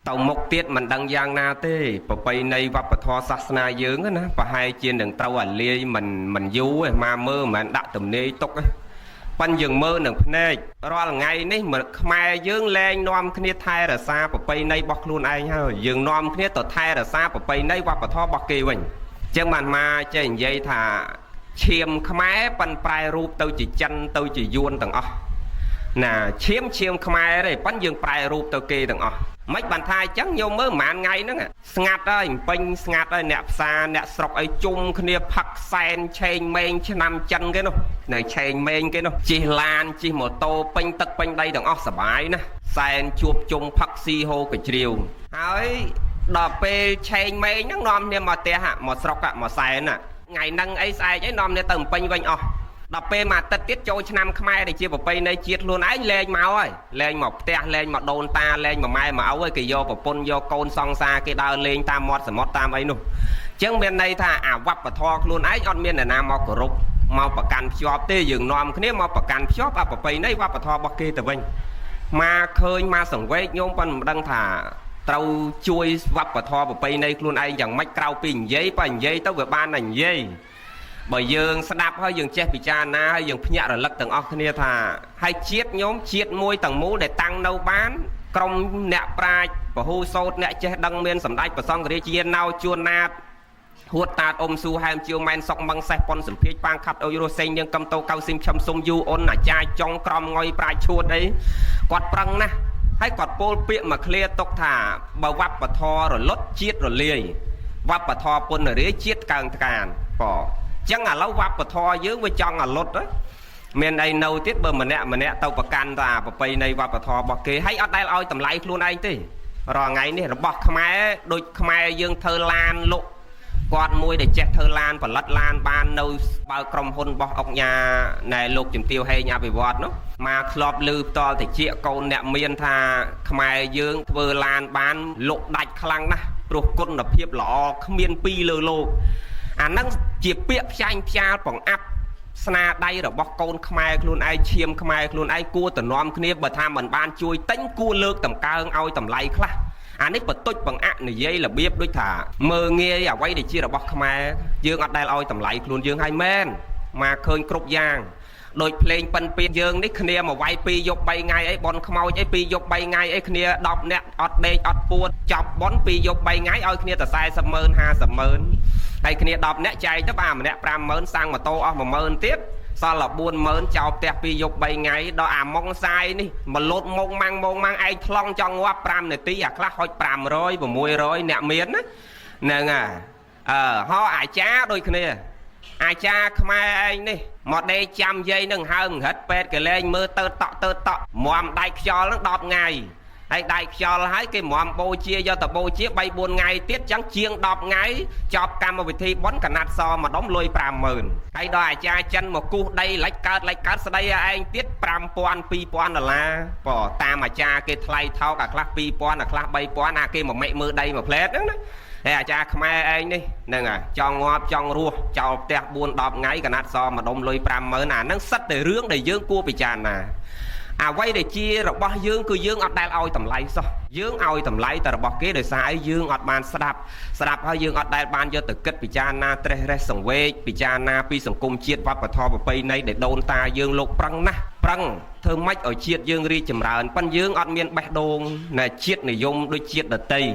tàu mục tiết mình đang giang na thế bởi bây nay vấp thọ sát na dưỡng á và hai trên đường tàu lia mình du mà mơ mà đã tầm nê tốc ấy ban dừng mơ nâng này rồi là ngày này mà mai dưỡng lên nom kia thay là xa bởi bây nay bọc luôn anh ha dừng nom kia tờ thay là xa bởi bây nay vấp thọ bọc kỳ mình chẳng bàn mà chơi dây thà chiêm khmái ban prai rụp tôi chỉ chân tôi chỉ duôn tầng nè chiêm khmái đây ban dừng prai rụp tôi kê tầng mấy bàn thai chẳng nhiều mơ màn ngày nữa ngạt ơi pin ngạt ơi nẹp xa nẹp sọc ấy chung kia phật sen chain men chứ năm chân cái nó này chain men cái nó chỉ lan chỉ một tô pin tật pin đây đừng óc sờ bái nè sen chuột chung phật si hô cái chiều ấy đợt pe chain men nhắc nom nè mà té hạ một sọc ạ một sen nè ngày nâng ấy sai cái nom nè tầm pin vinh đập pe mà tật tiết trôi năm khmai để chia vào pe này chiết luôn ấy lên máu ơi lên một te lên một đồn ta lên một mai mà áo ấy kỳ vô và pôn vô côn song xa cái đào lên ta mót tam ấy luôn chẳng bên đây tha vấp và thò luôn ấy on miền là nam mau cổ rục mau bạc can shop tê dừng nom cái mau bạc can shop vào pe này vấp và thò bạc kia từ bên mà khơi mà sòng quay nhôm con đang thả trâu chui vấp và thò vào pe này luôn ấy chẳng mấy trâu pin giấy tới vừa ban này giấy bởi dương sẽ đạp hơi dương che bị cha na hơi dương nhẹ rồi lật tầng óc kia thà hay chiết nhóm chiết môi tầng mũ để tăng nâu bán công nẹt prai và hô sốt nẹt che đăng miên sầm đai và xong cái chiên nao chuôn nát hút tạt su ham chiêu men sọc băng xe pon sầm phiết bang khát euro sen nhưng cầm tô cao sim chăm sung du ôn là chai trong crom ngôi prai chuột đấy quạt prăng nè hay quạt pol piện mà clear tốc thả bờ vấp và thò rồi lót chiết rồi liề vấp và thò pon rồi đấy chiết càng bỏ chẳng là lâu vấp và thò dưới với trong là lót đó miền đây nâu tiết bờ mình nè tàu bạc can và bầy này vấp và thò bọc kế hay ở đây oi tầm lại luôn anh tí rồi ngày này nó bọc khmai đôi khmai dương thơ lan lộ quạt môi để che thơ lan và lật lan ban nâu bao crom hôn bọc ốc nhà này lục chìm tiêu hay nhà bị vọt nó mà club lư to thì chia câu nẹm miền tha khmai dương thơ lan ban lộ đạch khăng na rồi con là phiệp lọ miền pi lơ lô năng chỉ biết chanh cha bằng áp sna đây rồi bóc con khmai luôn ai chiêm khmai luôn ai cua tầm nom kia bờ tham mình ban chui tính cua lược tầm cao ao tầm lay khla ấy bật tốt bằng áp này dây là biết đối thả mơ nghe quay để chia là bóc khmai dương ở đây ao tầm lay luôn dương hai men mà khơi cục giang đôi plane pan pin dương đấy kia mà quay pi dọc bay ngay ấy bon khmau ấy pi dọc bay ngay ấy kia đọc nè ọt đây ọt buồn chọc bón pi dọc bay ngay ơi kia ta sai sầm mơn ha sầm mơn hay kia đọc nè chạy tới ba mà nè pram mơn sang mà tô mà mơn tiếp sao là buồn mơn chọc tẹt pi dọc bay ngay đó mong sai đi mà lột mong mang ai thong trong qua pram này tí khác hỏi pram rồi và mùi rồi nè miến á nè ho ai cha đôi kia ai cha khmai anh đi một đây trăm giây nâng hơn hết pet cái lên mưa tơ tọ mòm đại cho nó đọt ngày hay đại cho hái cái mòm bô chia do tập bô chia bay buồn ngày tiết trắng chiêng đọt ngày chọc cam một vị thi bón cả nát so mà đóng lôi pram mờn hay đòi cha chân một cu đây lấy cát sau đây anh tiết pram pon pi pon là bỏ ta mà cha cái thay thao cả class pi pon là class bay pon kia một mẹ mưa đây một plét đó hay cha khmai anh đi nè cho ngọt cho rùa cho tẹt buồn đọp ngay cả nát so mà đông lôi pram mới nâng sắt để rướng để dương cua bị tràn quay để chia rồi bao dương cứ dương ở đây oi tầm lấy sao dương oi tầm lấy tờ bọc kế đời sai dương ở bàn sạp hay dương ở đây ban cho từ kết bị tràn na tre sòng quê bị tràn na pi sòng cung chiết vấp và thò vào pây này để đôn ta dương lục prăng thơm mách ở chiết dương ri chầm ràn pan dương ở miền bạch đôn này chiết này dùng đôi chiết đợt tây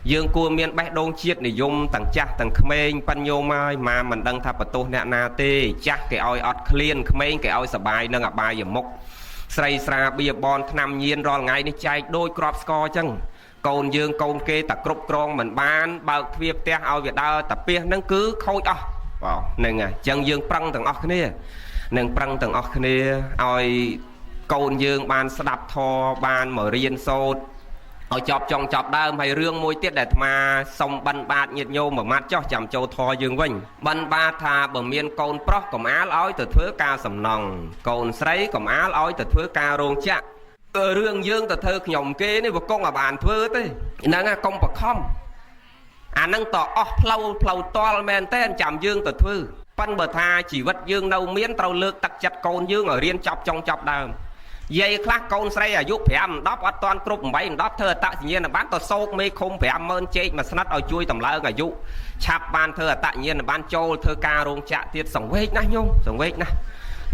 dương cua miền bạch đôn chiết này dùng tầng cha tầng khmênh pan nhô mai mà mình đang thắp tổ nè na tê chắc cái oi ọt clean khmênh cái oi sờ bài nâng ở bài giờ mốc xây ra bia bon tham nhiên rồi ngày đi chạy đôi crop score chăng cồn dương cồn kê ta cướp con mình bán bao việc te ao việt đa tập bia nâng cứ khôi vào nâng chân dương prăng tầng óc kia nâng prăng tầng óc kia oi cồn dương ban đạp thò ban mở riêng sốt ở chọc đơm hay rương môi tiết để mà xong bắn bát nhiệt nhô mở mắt cho chạm châu thò dương vinh bắn bát thà bờ miên cồn pro cầm á lói từ thứ ca sầm nòng cồn sấy cầm á lói từ thứ ca rôn chắc rương dương từ thứ nhộng kê này một con ở bàn thưa thế nâng công bậc không nâng tỏ plau to men tên chạm dương từ thứ bắn bờ tha chỉ vật dương đâu miến trâu lược tắc chặt cồn dương ở riêng chọc trong chọc đơm យាយខ្លះកូនស្រីអាយុ5 10អត់តាន់គ្រប់8 10ធ្វើអត្តសញ្ញាណប័ណ្ណទៅសោកមេឃុំ50000ចេកមួយស្និតឲ្យជួយតម្លើងអាយុឆាប់បានធ្វើអត្តសញ្ញាណប័ណ្ណចូលធ្វើការរោងចក្រទៀតសង្វេគណាស់ញោមសង្វេគណាស់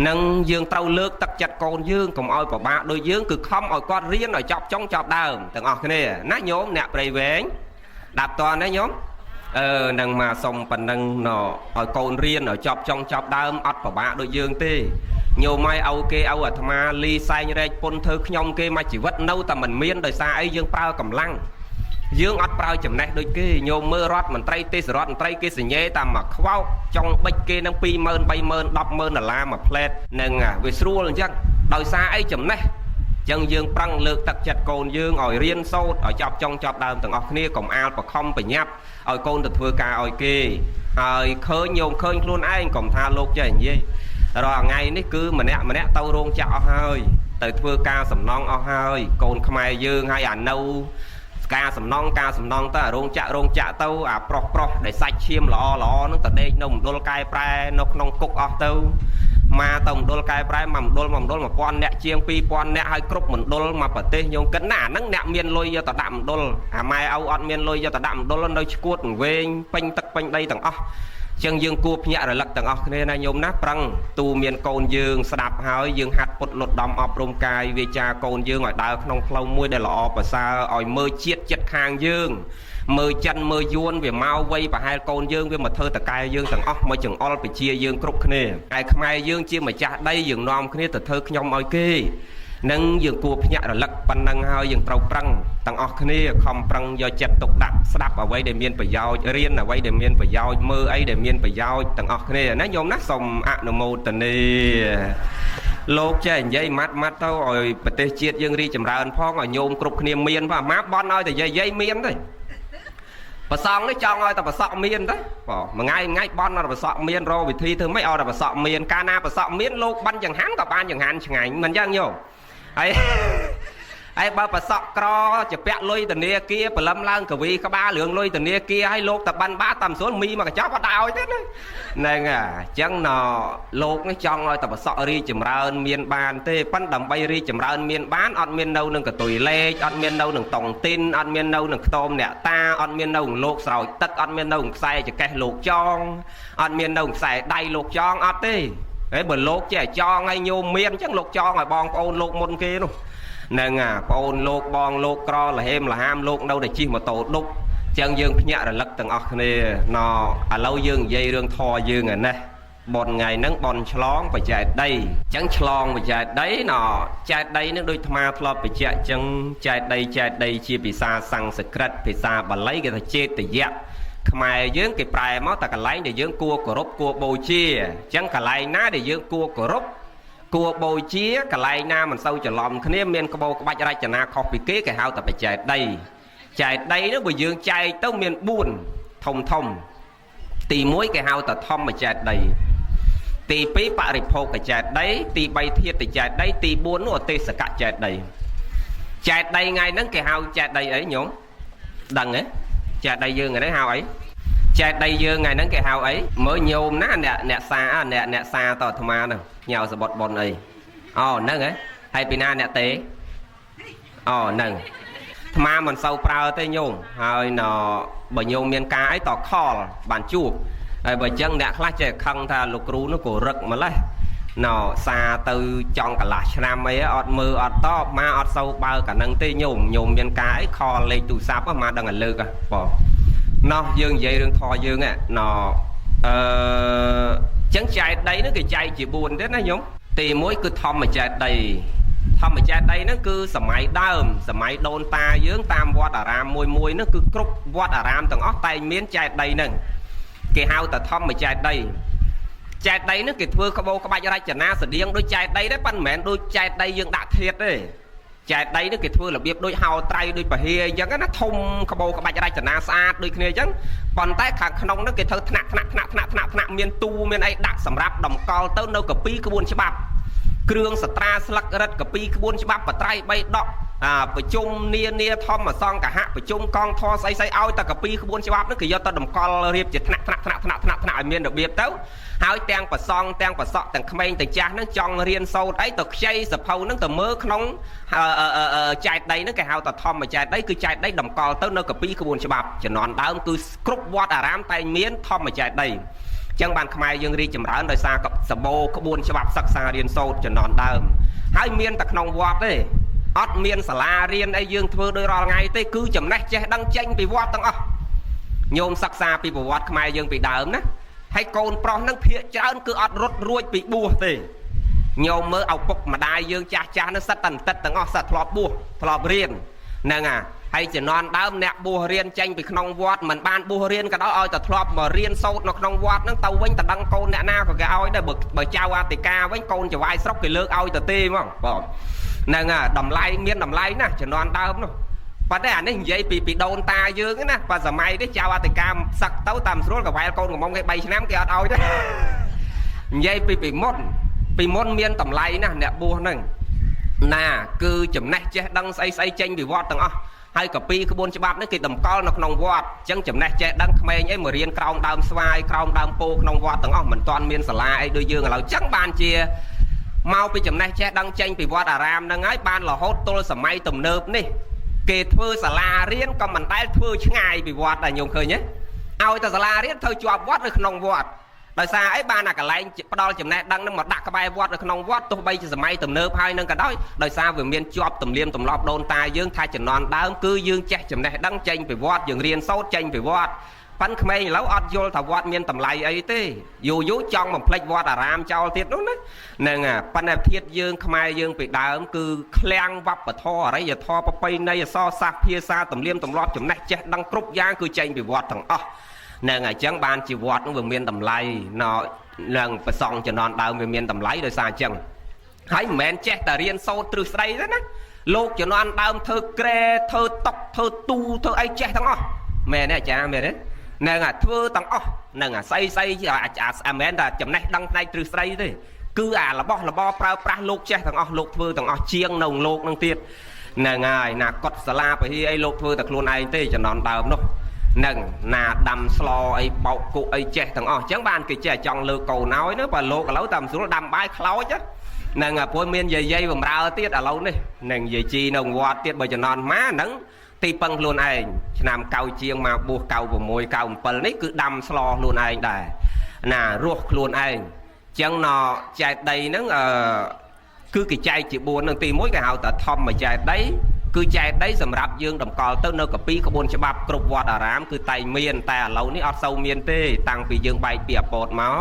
នឹងយើងត្រូវលើកទឹកចិត្តកូនយើងកុំឲ្យពិបាកដូចយើងគឺខំឲ្យគាត់រៀនឲ្យចប់ចុងចប់ដើមទាំងអស់គ្នាណាញោមអ្នកព្រៃវែងដាប់តណាញោមនឹងមកសុំប៉ុណ្ណឹងឲ្យកូនរៀនឲ្យចប់ចុងចប់ដើមអត់ពិបាកដូចយើងទេញោមឲ្យឲ្យគេឲ្យអាត្មាលីសែងរែកពុនធ្វើខ្ញុំគេមកជីវិតនៅតែមិនមានដោយសារអីយើងប្រើកម្លាំងយើងអត់ប្រើចំណេះដូចគេញោមមើលរដ្ឋមន្ត្រីទេសរដ្ឋមន្ត្រីគេសញ្ញេតាមមកខ្វោកចង់បិចគេនឹង20000 30000 100000ដុល្លារមួយផ្លែតនឹងវាស្រួលអញ្ចឹងដោយសារអីចំណេះអញ្ចឹងយើងប្រឹងលើកទឹកចិត្តកូនយើងឲ្យរៀនសូត្រឲ្យចប់ចុងចប់ដើមទាំងអស់គ្នាកុំអាលបខំប្រញាប់ឲ្យកូនទៅធ្វើការឲ្យគេហើយឃើញញោមឃើញខ្លួនឯងកុំថាលោកចេះនិយាយរាល់ថ្ងៃនេះគឺម្នាក់ទៅរោងចក្រអស់ហើយទៅធ្វើការសំណងអស់ហើយកូនខ្មែរយើងហើយអានៅការសំណងទៅរោងចក្រទៅអាប្រុសដែលសាច់ឈាមល្អហ្នឹងតដេកនៅមណ្ឌលកែប្រែនៅក្នុងគុកអស់ទៅមកទៅមណ្ឌលកែប្រែមកមណ្ឌល1000អ្នកជាង2000អ្នកឲ្យគ្រប់មណ្ឌលមកប្រទេសញោមគិតណាហ្នឹងអ្នកមានលុយយកទៅដាក់មណ្ឌលអាម៉ែឪអត់មានលុយយកទៅដាក់មណ្ឌលនៅឈួតវែងពេញទឹកពេញដីទាំងអស់ចឹងយើងគួរភ្ញាក់រលឹកទាំងអស់គ្នាណាញោមណាប្រឹងទូមានកូនយើងស្ដាប់ហើយយើងហាត់ពុតលុតដំអប់រំកាយវាចាកូនយើងឲ្យដើរក្នុងផ្លូវមួយដែលល្អប្រសើរឲ្យមើលជាតិចិត្តខាងយើងមើលចិនមើលយួនវាមកវ័យប្រហែលកូនយើងវាមកធ្វើតកែយើងទាំងអស់មកចង្អុលពជាយើងគ្រប់គ្នាឯខ្មែរយើងជាម្ចាស់ដីយើងនាំគ្នាទៅធ្វើខ្ញុំឲ្យគេនឹងយើងគួរភ្ញាក់រលឹកប៉ុណ្ណឹងហើយយើងត្រូវប្រឹងទាំងអស់គ្នាខំប្រឹងយកចិត្តទុកដាក់ស្ដាប់អ្វីដែលមានប្រយោជន៍រៀនអ្វីដែលមានប្រយោជន៍មើលអីដែលមានប្រយោជន៍ទាំងអស់គ្នាណាញោមណាសូមអនុមោទនាលោកចេះនិយាយម៉ាត់ទៅឲ្យប្រទេសជាតិយើងរីចម្រើនផងឲ្យញោមគ្រប់គ្នាមានផងអាម៉ាបន់ឲ្យតែយាយមានទេប្រសងនេះចង់ឲ្យតែប្រសក់មានទេបងមួយថ្ងៃបន់ឲ្យប្រសក់មានរកវិធីធ្វើម៉េចឲ្យតែប្រសក់មានកាលណាប្រសក់មានលោកបានចង្ហាន់ក៏បានចង្ហាន់ឆ្ងាញ់មិនយ៉ាងញោមហើយបើប្រសក់ក្រជាពាក់លុយធនាគារព្រលឹមឡើងកវីក្បាលរឿងលុយធនាគារឲ្យលោកតបានបាតាមស្រួលមីមកកញ្ចប់អត់ឲ្យទេហ្នឹងអញ្ចឹងលោកនេះចង់ឲ្យតែប្រសក់រីចម្រើនមានបានទេប៉ុន្តែដើម្បីរីចម្រើនមានបានអត់មាននៅនឹងកតុយលេខអត់មាននៅនឹងតុងទីនអត់មាននៅនឹងខ្ទមអ្នកតាអត់មាននៅនឹងលោកស្រោចទឹកអត់មាននៅនឹងខ្សែចកេះលោកចងអត់មាននៅនឹងខ្សែដៃលោកចងអត់ទេហើយបើលោកចេះចងឲ្យញោមមានអញ្ចឹងលោកចងឲ្យបងប្អូនលោកមុនគេនោះហ្នឹងបងអូនលោកបងលោកក្រលហេមលហាមលោកនៅតែជិះម៉ូតូដុបអញ្ចឹងយើងភ្ញាក់រលឹកទាំងអស់គ្នាឥឡូវយើងនិយាយរឿងធម៌យើងណាបនថ្ងៃហ្នឹងបនឆ្លងបច្ចេកដីអញ្ចឹងឆ្លងបច្ចេកដីចែកដីនឹងដូចអាត្មាធ្លាប់បញ្ជាក់អញ្ចឹងចែកដីជាភាសាសំស្ក្រឹតភាសាបាលីគេថាចេតយៈខ្មែរយើងគេប្រែមកតែកន្លែងដែលយើងគួរគោរពគួរបូជាអញ្ចឹងកន្លែងណាដែលយើងគួរគោរពគួរបូជាកន្លែងណាមិនសូវច្រឡំគ្នាមានក្បោក្បាច់រចនាខុសពីគេហៅតែបច្ចេកដីចែកដីនោះបើយើងចែកទៅមាន4ធំទី1គេហៅតែធម្មចែកដីទី2បរិភោគចែកដីទី3ធាតុចែកដីទី4នោះអទេសកចែកដីចែកដីថ្ងៃហ្នឹងគេហៅចែកដីអីញោមដឹងទេចែកដីយើងថ្ងៃហ្នឹងហៅអីចែកដីយើងថ្ងៃហ្នឹងគេហៅអីមើលញោមណាអ្នកសាតអាត្មាហ្នឹងញ៉ៅសបុតប៉ុនអីហ្នឹងហ៎ហើយពីណាអ្នកទេហ្នឹងអាត្មាមិនសូវប្រើទេញោមហើយបើញោមមានការអីតខលបានជួបហើយបើអញ្ចឹងអ្នកខ្លះចេះខឹងថាលោកគ្រូនោះក៏រឹកម្លេះសាទៅចង់កន្លះឆ្នាំអីអត់មើលអត់តបមកអត់សូវបើកានឹងទេញោមមានការអីខលលេខទូរស័ព្ទមកដឹងឲ្យលើកបងយើងនិយាយរឿងធម៌យើងចឹងចែកដីហ្នឹងគេចែកជា4ទេណាញោមទី1គឺធម្មចែកដីហ្នឹងគឺសម័យដើមសម័យដូនតាយើងតាមវត្តអារាមមួយហ្នឹងគឺគ្រប់វត្តអារាមទាំងអស់តែមានចែកដីហ្នឹងគេហៅតែធម្មចែកដីហ្នឹងគេធ្វើក្បោក្បាច់រចនាស្តៀងដូចចែកដីដែរប៉ុន្តែមិនមែនដូចចែកដីយើងដាក់ធាតុទេចែកដីនេះគេធ្វើរបៀបដូចហោត្រៃដូចពហិអញ្ចឹងណាធំក្បោក្បាច់រចនាស្អាតដូចគ្នាអញ្ចឹងប៉ុន្តែខាងក្នុងនោះគេធ្វើថ្នាក់មានទូមានអីដាក់សម្រាប់តម្កល់ទៅនៅកាពីក្បួនច្បាប់គ្រឿងសត្រាស្លឹករឹតកាពីក្បួនច្បាប់បត្រៃ3ដក ប្រជុំនាធម្មសង្ឃហៈប្រជុំកងធរស្អីឲ្យតែកាពីក្បួនច្បាប់នោះគេយកទៅតម្កល់រៀបជាថ្នាក់ឲ្យមានរបៀបទៅហើយទាំងប្រសង់ទាំងប្រសក់ទាំងក្មេងទាំងចាស់ហ្នឹងចង់រៀនសូត្រអីទៅខ្ចីសភៅហ្នឹងទៅមើលក្នុងចែកដីហ្នឹងគេហៅថាធម្មចែកដីគឺចែកដីតម្កល់ទៅនៅកាពីក្បួនច្បាប់ជំនាន់ដើមគឺគ្រប់វត្តអារាមតែមានធម្មចែកដីចឹងបានខ្មែរយើងរីកចម្រើនដោយសារសម្បូរក្បួនច្បាប់សិក្សារៀនសូត្រជំនាន់ដើមហើយមានតែក្នុងវត្តទេអត់មានសាលារៀនអីយើងធ្វើដោយរាល់ថ្ងៃទេគឺចំណេះចេះដឹងចេញពីវត្តទាំងអស់ញោមសិក្សាពីប្រវត្តិខ្មែរយើងពីដើមណាហើយកូនប្រុសហ្នឹងភាកច្រើនគឺអត់រត់រួចពីបួសទេញោមមើលឪពុកម្ដាយយើងចាស់ហ្នឹងសិតតែបន្តិចទាំងអស់សិតធ្លាប់បួសធ្លាប់រៀនហ្នឹងហើយជំនាន់ដើមអ្នកបួសរៀនចេញពីក្នុងវត្តមិនបានបួសរៀនក៏ដោយឲ្យតែធ្លាប់មករៀនសូត្រនៅក្នុងវត្តហ្នឹងទៅវិញតដឹងកូនអ្នកណាក៏គេឲ្យដែរបើចៅអធិការវិញកូនចៅវាយស្រុកគេលើកឲ្យទៅទេហ្មងបងហ្នឹងតម្លៃមានតម្លៃណាជំនាន់ដើមនោះប៉ុន្តែអានេះនិយាយពីដូនតាយើងណាបើសម័យនេះចៅអធិការសឹកទៅតាមស្រួលកវ៉ែលកូនកំមុំគេ3ឆ្នាំគេអត់ឲ្យទេនិយាយពីមុនមានតម្លៃណាអ្នកបួសហ្នឹងណាគឺចំណេះចេះដឹងស្អីចេញពីវត្តទាំងអស់ហើយកាពីក្បួនច្បាប់នេះគេតម្កល់នៅក្នុងវត្តអញ្ចឹងចំណេះចេះដឹងក្មេងអីមករៀនក្រោមដើមស្វាយក្រោមដើមពោក្នុងវត្តទាំងអស់មិនទាន់មានសាលាអីដូចយើងឥឡូវអញ្ចឹងបានជាមកពីចំណេះចេះដឹងចេញពីវត្តអារាមហ្នឹងហើយបានរហូតទល់សម័យទំនើបនេះគេធ្វើសាលារៀនក៏មិនដែលធ្វើឆ្ងាយពីវត្តដែរញោមឃើញទេឲ្យតែសាលារៀនធ្វើជាប់វត្តឬក្នុងវត្តដោយសារអីបានអាកន្លែងផ្ដល់ចំណេះដឹងហ្នឹងមកដាក់ក្បែរវត្តនៅក្នុងវត្តទោះបីជាសម័យទំនើបហើយនឹងក៏ដោយសារវាមានជាប់ទំនៀមទម្លាប់ដូនតាយើងថាជំនាន់ដើមគឺយើងចេះចំណេះដឹងចេញពីវត្តយើងរៀនសូត្រចេញពីវត្តប៉ិនក្មេងឥឡូវអត់យល់ថាវត្តមានតម្លៃអីទេយូរចង់បំភ្លេចវត្តអារាមចោលទៀតនោះណាហ្នឹងប៉ុន្តែធាតុយើងខ្មែរយើងពីដើមគឺឃ្លាំងវប្បធម៌អរិយធម៌ប្រពៃណីអក្សរសាស្ត្រភាសាទំនៀមទម្លាប់ចំណេះចេះដឹងគ្រប់យ៉ាងគឺចេញពីវត្តទាំងអស់ហ្នឹងអញ្ចឹងបានជាវត្តនោះវាមានតម្លៃនឹងប្រសង់ជំនាន់ដើមវាមានតម្លៃដោយសារអញ្ចឹងហើយមិនមែនចេះតែរៀនសូត្រទ្រឹស្ដីទេណាលោកជំនាន់ដើមធ្វើក្រែធ្វើតុកធ្វើទូធ្វើអីចេះទាំងអស់មែនទេអាចារ្យមែនទេហ្នឹងធ្វើទាំងអស់ហ្នឹងស្អីអាមែនតែចំណេះដឹងផ្នែកទ្រឹស្ដីទេគឺអារបស់របរប្រើប្រាស់លោកចេះទាំងអស់លោកធ្វើទាំងអស់ជាងនៅលោកនឹងទៀតហ្នឹងហើយណាកត់សាលាពហិអីលោកធ្វើតែខ្លួនឯងទេជំនាន់ដើមនោះនឹងណាដាំស្លអីបោកគុកអីចេះទាំងអស់អញ្ចឹងបានគេចេះចង់លើកកូនឲ្យណាបើលោកឥឡូវតាមស្រួលដាំបាយខ្លោចហ្នឹងព្រោះមានយាយបំរើទៀតឥឡូវនេះនឹងយាយជីនៅវត្តទៀតបើជំនាន់ម៉ាហ្នឹងទីពឹងខ្លួនឯងឆ្នាំកៅជាងមកបួស96 97នេះគឺដាំស្លខ្លួនឯងដែរណារស់ខ្លួនឯងអញ្ចឹងណចែកដីហ្នឹងគឺគេចែកជា4ហ្នឹងទី1គេហៅថាធម្មចែកដីគឺចែកដីសម្រាប់យើងតម្កល់ទៅនៅកាពីក្បួនច្បាប់គ្រប់វត្តអារាមគឺតែមានតែឥឡូវនេះអត់សូវមានទេតាំងពីយើងបែកពីអពតមក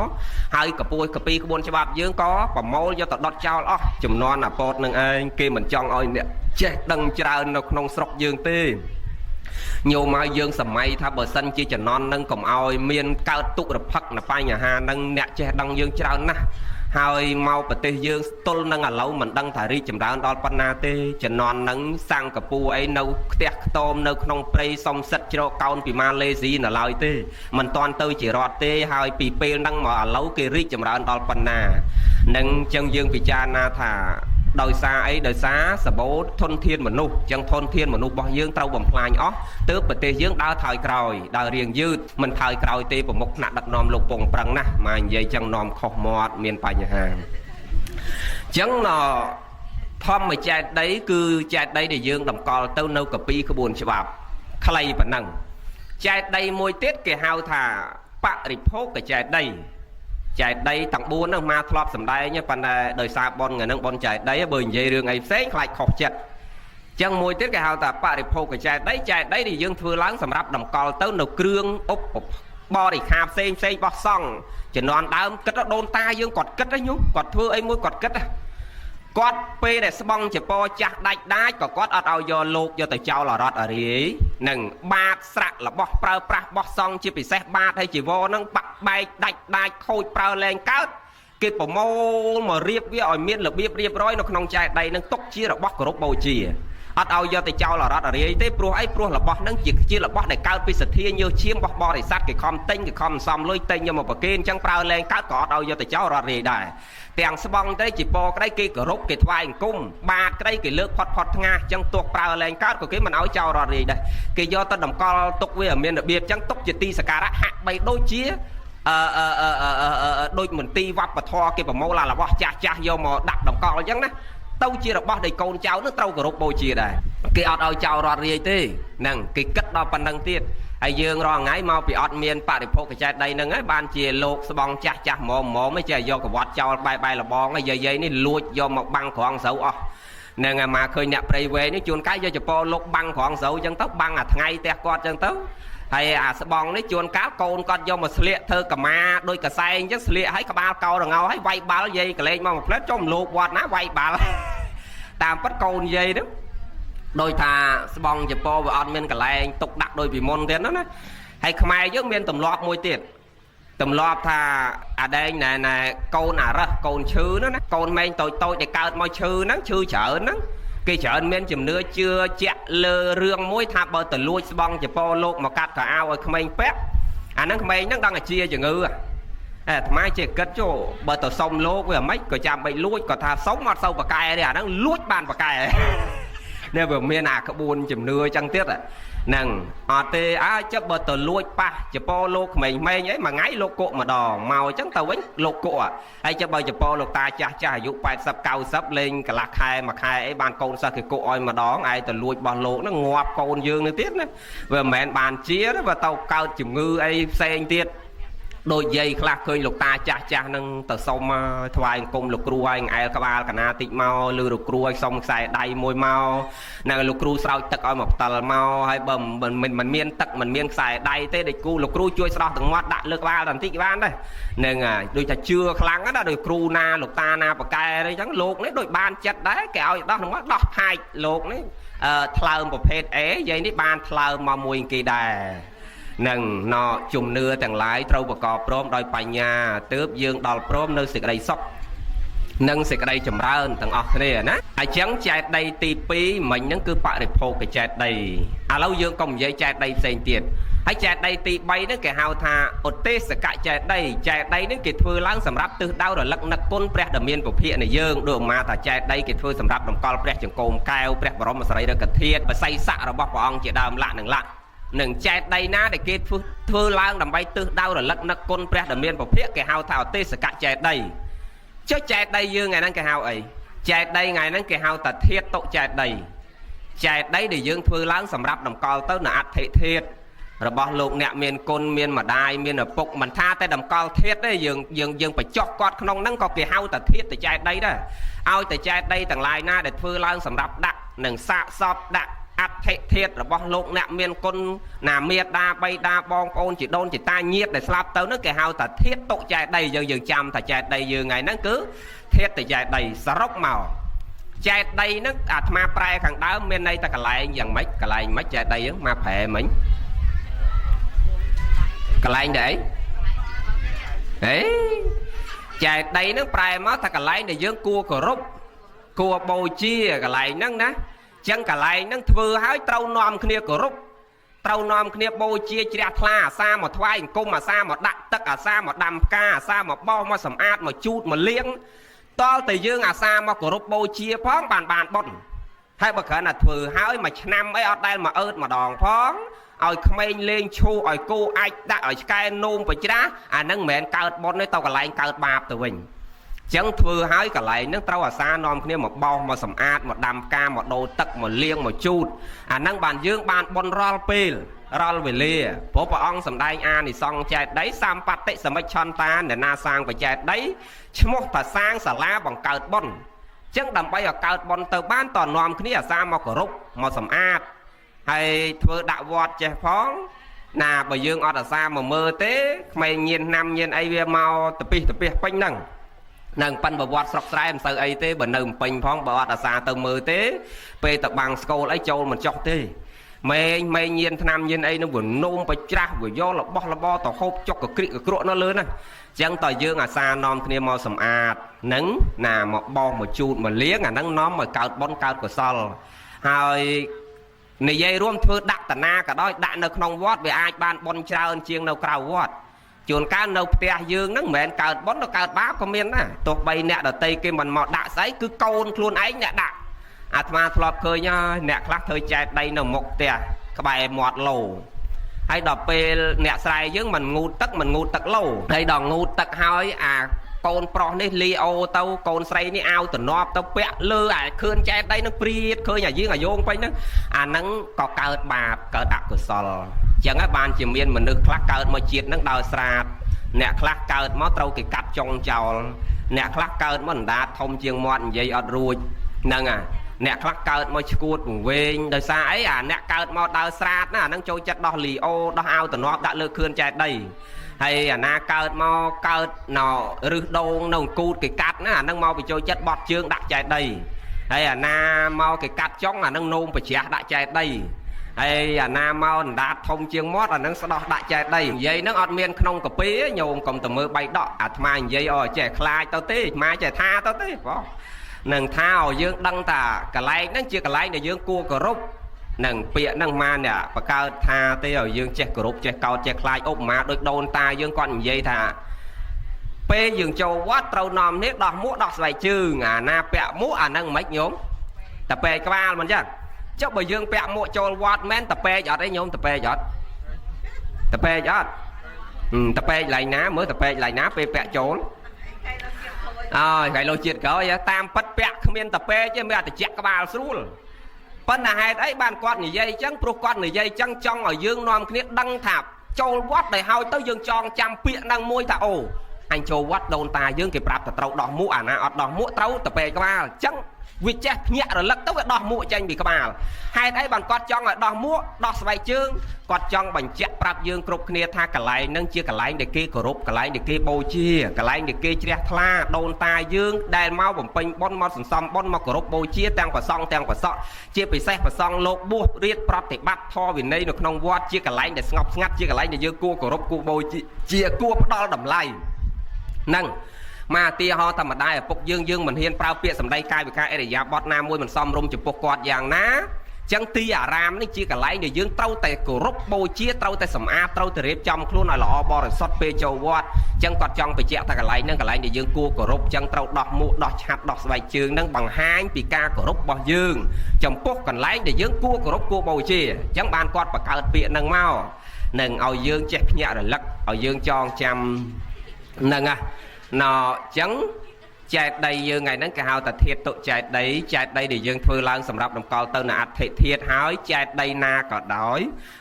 ហើយកពួយកាពីក្បួនច្បាប់យើងក៏ប្រមូលយកទៅដុតចោលអស់ចំនួនអពតនឹងឯងគេមិនចង់ឲ្យអ្នកចេះដឹងច្រើននៅក្នុងស្រុកយើងទេញោមឲ្យយើងសម័យថាបើសិនជាចំណន់នឹងកុំឲ្យមានកើតទុក្ខរផឹកនៅបញ្ហានឹងអ្នកចេះដឹងយើងច្រើនណាស់ហើយមកប្រទេសយើងស្ទល់នឹងឥឡូវមិនដឹងថារីកចម្រើនដល់ប៉ុណ្ណាទេចំណន់នឹងសង្កពូអីនៅផ្ទះខ្ទមនៅក្នុងព្រៃសំសិតជ្រកកោនពីម៉ាឡេស៊ីនៅឡើយទេមិនតាន់ទៅជារដ្ឋទេហើយពីពេលហ្នឹងមកឥឡូវគេរីកចម្រើនដល់ប៉ុណ្ណានឹងចឹងយើងពិចារណាថាដោយសារអីដោយសារសបោធនធានមនុស្សចឹងធនធានមនុស្សរបស់យើងត្រូវបំផ្លាញអស់ទើបប្រទេសយើងដើរថយក្រោយដើររៀងយឺតមិនថយក្រោយទេប្រមុខថ្នាក់ដឹកនាំលោកពងប្រឹងណាស់មកនិយាយចឹងនាំខុសមាត់មានបញ្ហាចឹងធម្មចែកដីគឺចែកដីដែលយើងតម្កល់ទៅនៅកាពីក្បួនច្បាប់ខ្លីប៉ុណ្ណឹងចែកដីមួយទៀតគេហៅថាបរិភោគចែកដីចែកដីទាំង4ហ្នឹងមកធ្លាប់សម្ដែងប៉ុន្តែដោយសារបនហ្នឹងបនចែកដីបើនិយាយរឿងអីផ្សេងខ្លាចខុសចិត្តចឹងមួយទៀតគេហៅថាបរិភោគចែកដីដែលយើងធ្វើឡើងសម្រាប់តម្កល់ទៅនៅគ្រឿងឧបបរិក្ខារផ្សេងរបស់សង្ឃជំនាន់ដើមគិតដូនតាយើងគាត់គិតហ្នឹងញោមគាត់ធ្វើអីមួយគាត់គិតគាត់ពេលដែលស្បង់ចពោចាស់ដាច់ក៏គាត់អត់ឲ្យយកលោកយកទៅចោលអរត់អរាយនឹងបាតស្រាក់របស់ប្រើប្រាស់របស់សង្ឃជាពិសេសបាតហើយជីវរហ្នឹងបាក់បែកដាច់ខូចប្រើលែងកើតគេប្រមូលមករៀបវាឲ្យមានរបៀបរៀបរយនៅក្នុងចែកដីនឹងទុកជារបស់គោរពបូជា អត់ឲ្យយកទៅចោលអរត់អរាយទេព្រោះអីព្រោះរបស់ហ្នឹងជារបស់ដែលកើតពីសទ្ធាញើសឈាមរបស់បរិស័ទគេខំទិញគេខំសំលុយទិញយកមកប្រគេនអញ្ចឹងប្រើលែងកើតក៏អត់ឲ្យយកទៅចោលអរត់រាយដែរទាំងស្បង់ទៅជាពរក្តីគេគោរពគេថ្វាយអង្គមបាតក្តីគេលើកផុតថ្ងាសអញ្ចឹងទោះប្រើលែងកើតក៏គេមិនឲ្យចោលអរត់រាយដែរគេយកទៅតម្កល់ទុកវាឲ្យមានរបៀបអញ្ចឹងទុកជាទីសក្ការៈហាក់បីដូចជាដូចមន្ទីរវប្បធម៌គេប្រមូលរបស់ចាស់យកមកដាក់តម្កល់អញ្ចឹងណាទៅជារបស់ដែលកូនចៅនឹងត្រូវគោរពបូជាដែរគេអត់ឲ្យចោលរត់រាយទេហ្នឹងគេគិតដល់ប៉ុណ្្នឹងទៀតហើយយើងរាល់ថ្ងៃមកពីអត់មានបរិភោគកចែកដីហ្នឹងហើយបានជាលោកស្បង់ចាស់ហ្មងចេះយកកវត្តចោលបែលបងហើយយាយនេះលួចយកមកបាំងក្រងស្រូវអស់ហ្នឹងហើយមកឃើញអ្នកព្រៃវែងនេះជួនកាលយកចពោលោកបាំងក្រងស្រូវអញ្ចឹងទៅបាំងអាថ្ងៃផ្ទះគាត់អញ្ចឹងទៅហើយអាស្បង់នេះជួនកាលកូនគាត់យកមកស្លៀកធ្វើកម្មាដោយកសែងអញ្ចឹងស្លៀកឲ្យក្បាលកោរងោឲ្យវាយបាល់យាយកលេងមកមួយផ្លែតចុះលោកវត្តណាវាយបាល់តាមពិតកូនយាយហ្នឹងដោយថាស្បង់ចពោវាអត់មានកលែងទុកដាក់ដោយពីមុនទៀតណាហើយខ្មែរយើងមានទម្លាប់មួយទៀតទម្លាប់ថាអាដែងណែកូនអារឹសកូនឈឺហ្នឹងណាកូនម៉ែងតូចដែលកើតមកឈឺហ្នឹងឈឺច្រើនហ្នឹងគេច្រើនមានជំនឿជឿជាក់លើរឿងមួយថាបើទៅលួចស្បង់ចពោលោកមកកាត់កៅអៅឲ្យក្មេងពាក់អាហ្នឹងក្មេងហ្នឹងដឹងតែជាជំងឺអាត្មាចេះគិតចុះបើទៅសុំលោកវាមិនក៏ចាំបីលួចក៏ថាសុំអត់សូវប្រកែទេអាហ្នឹងលួចបានប្រកែនេះវាមានអាក្បួនជំនឿចឹងទៀតហ្នឹងអត់ទេអើចាប់បើទៅលួចប៉ះចពោលោកក្មេងៗអីមួយថ្ងៃលោកគក់ម្ដងមកអញ្ចឹងទៅវិញលោកគក់ហើយចាប់បើចពោលោកតាចាស់អាយុ80 90លេងកន្លះខែមួយខែអីបានកូនសិស្សគេគក់ឲ្យម្ដងឯងទៅលួចរបស់លោកហ្នឹងងាប់កូនយើងនេះទៀតណាវាមិនមែនបានជាទេវាទៅកើតជំងឺអីផ្សេងទៀតដូចយាយខ្លះឃើញលោកតាចាស់ហ្នឹងទៅសុំថ្វាយអង្គមលោកគ្រូឲ្យអែលក្បាលកណាតិចមកឬលោកគ្រូឲ្យសុំខ្សែដៃមួយមកណាលោកគ្រូស្រោចទឹកឲ្យមកផ្តិលមកហើយបើមិនមានទឹកមិនមានខ្សែដៃទេដូចគ្រូលោកគ្រូជួយស្រោះទឹកមាត់ដាក់លើក្បាលបន្តិចបានដែរហ្នឹងហើយដូចថាជឿខ្លាំងណាដូចគ្រូណាលោកតាណាបកែអីចឹងលោកនេះដូចបានចិត្តដែរគេឲ្យដោះទឹកមាត់ដោះផាច់លោកនេះថ្លើមប្រភេទអេយាយនេះបានថ្លើមមកមួយគេដែរនឹងណជំនឿទាំងឡាយត្រូវប្រកបព្រមដោយបញ្ញាទើបយើងដល់ព្រមនៅសេចក្តីសុខនិងសេចក្តីចម្រើនទាំងអស់គ្នាណាអញ្ចឹងចែកដីទី2មិញហ្នឹងគឺបរិភោគកចែកដីឥឡូវយើងកុំនិយាយចែកដីផ្សេងទៀតហើយចែកដីទី3ហ្នឹងគេហៅថាឧទេសកចែកដីហ្នឹងគេធ្វើឡើងសម្រាប់ទិសដៅរលឹកនឹកគុណព្រះដ៏មានពភៈនៃយើងដូចឧមាថាចែកដីគេធ្វើសម្រាប់តម្កល់ព្រះចង្កូមកែវព្រះបរមសារីរិកធាតុបស័យស័ករបស់ព្រះអង្គជាដើមលក្ខនឹងចែកដីណាដែលគេធ្វើឡើងដើម្បីទិសដៅរលឹកនឹកគុណព្រះដ៏មានពភៈគេហៅថាឧទេសកចែកដីចុះចែកដីយើងថ្ងៃហ្នឹងគេហៅអីចែកដីថ្ងៃហ្នឹងគេហៅថាធាតុតុចែកដីដែលយើងធ្វើឡើងសម្រាប់តម្កល់ទៅនៅអដ្ឋិធាតុរបស់លោកអ្នកមានគុណមានម្ដាយមានឪពុកមិនថាតែតម្កល់ធាតុទេយើងបញ្ចុះគាត់ក្នុងហ្នឹងក៏គេហៅថាធាតុទៅចែកដីដែរឲ្យតែចែកដីទាំងឡាយណាដែលធ្វើឡើងសម្រាប់ដាក់នឹងសាកសពដាក់អដ្ឋិធាតុរបស់លោកអ្នកមានគុណណាមេដាបៃតាបងប្អូនជីដូនជីតាញាតិដែលស្លាប់ទៅនោះគេហៅថាធាតុតុចែកដីយើងចាំថាចែកដីយើងថ្ងៃហ្នឹងគឺធាតុទៅចែកដីសរុបមកចែកដីហ្នឹងអាត្មាប្រែខាងដើមមានន័យតែកន្លែងយ៉ាងម៉េចកន្លែងម៉េចចែកដីហ្នឹងមកប្រែមិញកន្លែងដែរអីចែកដីហ្នឹងប្រែមកថាកន្លែងដែលយើងគួរគោរពគួរបូជាកន្លែងហ្នឹងណាចឹងកន្លែងហ្នឹងធ្វើឲ្យត្រូវនាំគ្នាគោរពត្រូវនាំគ្នាបូជាជ្រះថ្លាអាសាមកថ្វាយអង្គមអាសាមកដាក់ទឹកអាសាមកដាំផ្កាអាសាមកបោសមកសម្អាតមកជូតមកលាងតលតែយើងអាសាមកគោរពបូជាផងបានបុណ្យហើយបើគ្រាន់តែធ្វើហើយមួយឆ្នាំអីអត់ដែលមកអឺតម្ដងផងឲ្យក្មេងលេងឈូឲ្យគោអាចដាក់ឲ្យឆ្កែនោមបច្រាស់អាហ្នឹងមិនមែនកើតបុណ្យទេទៅកន្លែងកើតបាបទៅវិញចឹងធ្វើឲ្យកន្លែងហ្នឹងត្រូវអាសានាំគ្នាមកបោសមកសម្អាតមកដាំផ្កាមកដូរទឹកមកលាងមកជូតអាហ្នឹងបានយើងបានបុណ្យរាល់ពេលរាល់វេលាព្រោះព្រះអង្គសម្ដែងអានិសង្ឃចែកដីសម្បត្តិសមិច្ឆន្តាអ្នកណាសាងបច្ចែកដីឈ្មោះថាសាងសាលាបង្កើតបុណ្យចឹងដើម្បីឲ្យកើតបុណ្យទៅបានតនាំគ្នាអាសាមកគោរពមកសម្អាតហើយធ្វើដាក់វត្តចេះផងណាបើយើងអត់អាសាមកមើលទេក្មេងញៀនណាំញៀនអីវាមកតពិសពេញហ្នឹងនឹងប៉ិនប្រវត្តិស្រុកស្រែមិនសូវអីទេបើនៅពេញផងបើអត់អាសាទៅមើលទេពេលទៅបាំងស្គលអីចូលមិនចោះទេម៉ែញៀនឆ្នាំញៀនអីនោះវានោមបច្រាស់វាយករបស់របរទៅហូបចុកកក្រិកកក្រក់នៅលើណាចឹងតើយើងអាសានាំគ្នាមកសម្អាតនឹងណាមកបោសមកជូតមកលាងអាហ្នឹងនាំឲ្យកើតបុណ្យកើតកុសល ហើយនិយាយរួមធ្វើដាក់តាណាក៏ដោយដាក់នៅក្នុងវត្តវាអាចបានបន់ច្រើនជាងនៅក្រៅវត្តជួនកាលនៅផ្ទះយើងហ្នឹងមិនមែនកើតបន់ទៅកើតបាបក៏មានដែរទោះបីអ្នកដតីគេមិនមកដាក់ស្អីគឺកូនខ្លួនឯងអ្នកដាក់អាត្មាធ្លាប់ឃើញហើយអ្នកខ្លះធ្វើចែកដីនៅមុខផ្ទះក្បែរមាត់ឡូហើយដល់ពេលអ្នកស្រែយើងមិនងូតទឹកឡូហើយដល់ងូតទឹកហើយអាកូនប្រុសនេះលីអូទៅកូនស្រីនេះអាវតំណប់ទៅពាក់លើអាខឿនចែកដីនឹងព្រាតឃើញអាយើងអាយងពេញហ្នឹងអាហ្នឹងក៏កើតបាបកើតអកុសលអញ្ចឹងហើយបានជាមានមនុស្សខ្លះកើតមកជាតិហ្នឹងដោយស្រាតអ្នកខ្លះកើតមកត្រូវគេកាត់ចុងចោលអ្នកខ្លះកើតមកអណ្ដាតធំជាងមាត់និយាយអត់រួចហ្នឹងអ្នកខ្លះកើតមកឈួតពង្វែងដោយសារអីអាអ្នកកើតមកដើរស្រាតណាអាហ្នឹងចូលចិត្តដោះលីអូដោះអាវតំណប់ដាក់លើខឿនចែកដីហើយអាណាកើតមកកើតណោរឹសដូងនៅអង្គូតគេកាត់ណាអាហ្នឹងមកបញ្ចូលចិត្តបត់ជើងដាក់ចែកដីហើយអាណាមកគេកាត់ចុងអាហ្នឹងនោមប្រជ្រះដាក់ចែកដីហើយអាណាមកអណ្ដាតធំជាងមាត់អាហ្នឹងស្ដោះដាក់ចែកដីនិយាយហ្នឹងអត់មានក្នុងកាពីញោមកុំទៅមើលបៃដកអាត្មានិយាយអចេះខ្លាចទៅទេអាត្មាចេះថាទៅទេបងនឹងថាឲ្យយើងដឹងថាកន្លែងហ្នឹងជាកន្លែងដែលយើងគួរគោរពនឹងពាក្យហ្នឹងមកអ្នកបកកើតថាទេឲ្យយើងចេះគោរពចេះកោតចេះខ្លាចឧបមាដូចដូនតាយើងគាត់និយាយថាពេលយើងចូលវត្តត្រូវនាំនេះដោះមួកដោះស្បែកជើងអាណាពាក់មួកអាហ្នឹងមិនញោមតែពេកក្បាលមិនចឹងចុះបើយើងពាក់មួកចូលវត្តមែនតែពេកអត់ទេញោមតែពេកអត់តែពេកអត់តែពេកឡៃណាមើលតែពេកឡៃណាពេលពាក់ចូលអើយថ្ងៃលោជាតិក្រោយតាមប៉ិតពាក់គ្មានតែពេកទេមានតែជាក់ក្បាលស្រួលប៉ុន្តែហេតុអីបានគាត់និយាយអញ្ចឹងព្រោះគាត់និយាយអញ្ចឹងចង់ឲ្យយើងនាំគ្នាដឹងថាចូលវត្តដែលហើយទៅយើងចងចាំពាក្យហ្នឹងមួយថាអូអញចូលវត្តដូនតាយើងគេប្រាប់តែត្រូវដោះមួកអាណាអត់ដោះមួកត្រូវតែពេកក្បាលអញ្ចឹងវាចេះភ្ញាក់រលឹកទៅវាដោះមួកចេញពីក្បាលហេតុអីបានគាត់ចង់ឲ្យដោះមួកដោះស្បែកជើងគាត់ចង់បញ្ជាក់ប្រាប់យើងគ្រប់គ្នាថាកន្លែងហ្នឹងជាកន្លែងដែលគេគោរពកន្លែងដែលគេបូជាកន្លែងដែលគេជ្រះថ្លាដូនតាយើងដែលមកបំពេញបុណ្យមកសន្សំបុណ្យមកគោរពបូជាទាំងប្រសង់ទាំងប្រសក់ជាពិសេសប្រសង់លោកបួសរៀបប្រតិបត្តិធម៌វិន័យនៅក្នុងវត្តជាកន្លែងដែលស្ងប់ស្ងាត់ជាកន្លែងដែលយើងគួរគោរពគួរបូជាគួរផ្ដល់តម្លៃហ្នឹងមកទីហោធម្មតាឪពុកយើងមិនហ៊ានប្រើពាក្យសម្ដីកាយវិការអរិយាបថណាមួយមិនសមរម្យចំពោះគាត់យ៉ាងណាចឹងទីអារាមនេះជាកន្លែងដែលយើងត្រូវតែគោរពបូជាត្រូវតែសម្អាតត្រូវតែរៀបចំខ្លួនឲ្យល្អបរិសុទ្ធពេលចូលវត្តចឹងគាត់ចង់បញ្ជាក់ថាកន្លែងហ្នឹងកន្លែងដែលយើងគួរគោរពចឹងត្រូវដោះមួកដោះឆាត់ដោះស្បែកជើងហ្នឹងបង្ហាញពីការគោរពរបស់យើងចំពោះកន្លែងដែលយើងគួរគោរពគួរបូជាចឹងបានគាត់បង្កើតពាក្យហ្នឹងមកនឹងឲ្យយើងចេះភ្ញាក់រលឹកឲ្យយើងចងចាំហ្នឹងណ៎ចឹងចែកដីយើងថ្ងៃហ្នឹងគេហៅថាធាតុតុចែកដីដែលយើងធ្វើឡើងសម្រាប់តម្កល់ទៅនៅអដ្ឋិធាតុហើយចែកដីណាក៏ដោយ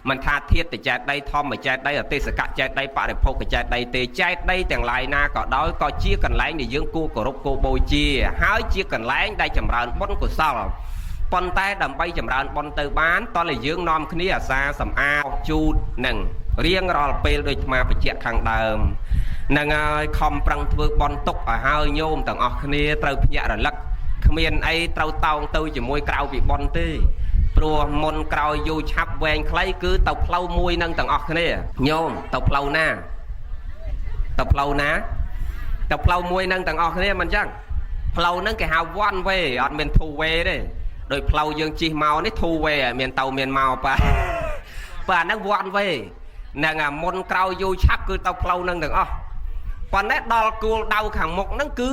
មិនថាធាតុទៅចែកដីធម្មចែកដីអទេសកៈចែកដីបរិភោគចែកដីទេចែកដីទាំងឡាយណាក៏ដោយក៏ជាកន្លែងដែលយើងគួរគោរពគួរបូជាហើយជាកន្លែងដែលចម្រើនបុណ្យកុសលប៉ុន្តែដើម្បីចម្រើនបុណ្យទៅបានតើយើងនាំគ្នាអាសាសម្អាតជូតនឹងរៀងរាល់ពេលដូចអាបញ្ជាក់ខាងដើមនឹងហើយខំប្រឹងធ្វើបន់ទុកឲ្យហើយញោមទាំងអស់គ្នាត្រូវភ្ញាក់រលឹកគ្មានអីត្រូវតោងទៅជាមួយក្រៅពីបន់ទេព្រោះមុនក្រោយយូរឆាប់វែងខ្លីគឺទៅផ្លូវមួយនឹងទាំងអស់គ្នាញោមទៅផ្លូវណាទៅផ្លូវណាទៅផ្លូវមួយនឹងទាំងអស់គ្នាមិនចឹងផ្លូវហ្នឹងគេហៅ one way អត់មាន two way ទេដោយផ្លូវយើងជិះមកនេះ two way មានទៅមានមកបាទអាហ្នឹង one way នឹងអាមុនក្រោយយូរឆាប់គឺទៅផ្លូវហ្នឹងទាំងអស់ប៉ុន្តែដល់គោលដៅខាងមុខហ្នឹងគឺ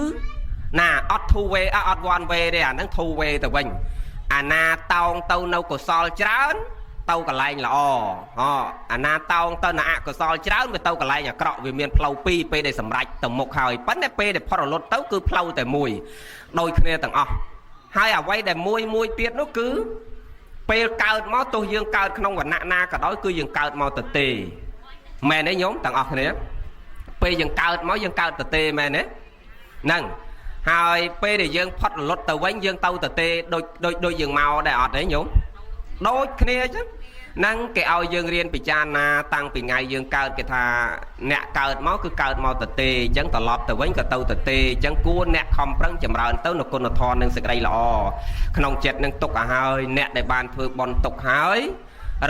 ណាអត់ two way អត់ one way ទេអាហ្នឹង two way ទៅវិញអាណាតោងទៅនៅកុសលច្រើនទៅកន្លែងល្អអាណាតោងទៅនៅអកុសលច្រើនវាទៅកន្លែងអាក្រក់វាមានផ្លូវពីរពេលដែលសម្រេចទៅមុខហើយប៉ុន្តែពេលដែលផុតរលត់ទៅគឺផ្លូវតែមួយដូចគ្នាទាំងអស់ហើយអ្វីដែលមួយទៀតនោះគឺពេលកើតមកទោះយើងកើតក្នុងវណ្ណៈណាក៏ដោយគឺយើងកើតមកទៅទេមែនទេញោមទាំងអស់គ្នាពេលយើងកើតមកយើងកើតទៅទេមែនទេហ្នឹងហើយពេលដែលយើងផុតរលត់ទៅវិញយើងទៅទៅទេដូចយើងមកដែរអត់ទេញោមដូចគ្នាអញ្ចឹងហ្នឹងគេឲ្យយើងរៀនពិចារណាតាំងពីថ្ងៃយើងកើតគេថាអ្នកកើតមកគឺកើតមកទៅទេអញ្ចឹងត្រឡប់ទៅវិញក៏ទៅទេអញ្ចឹងគួរអ្នកខំប្រឹងចម្រើនទៅនៅគុណធម៌និងសេចក្តីល្អក្នុងចិត្តនឹងទុកឲ្យហើយអ្នកដែលបានធ្វើបន់ទុកហើយ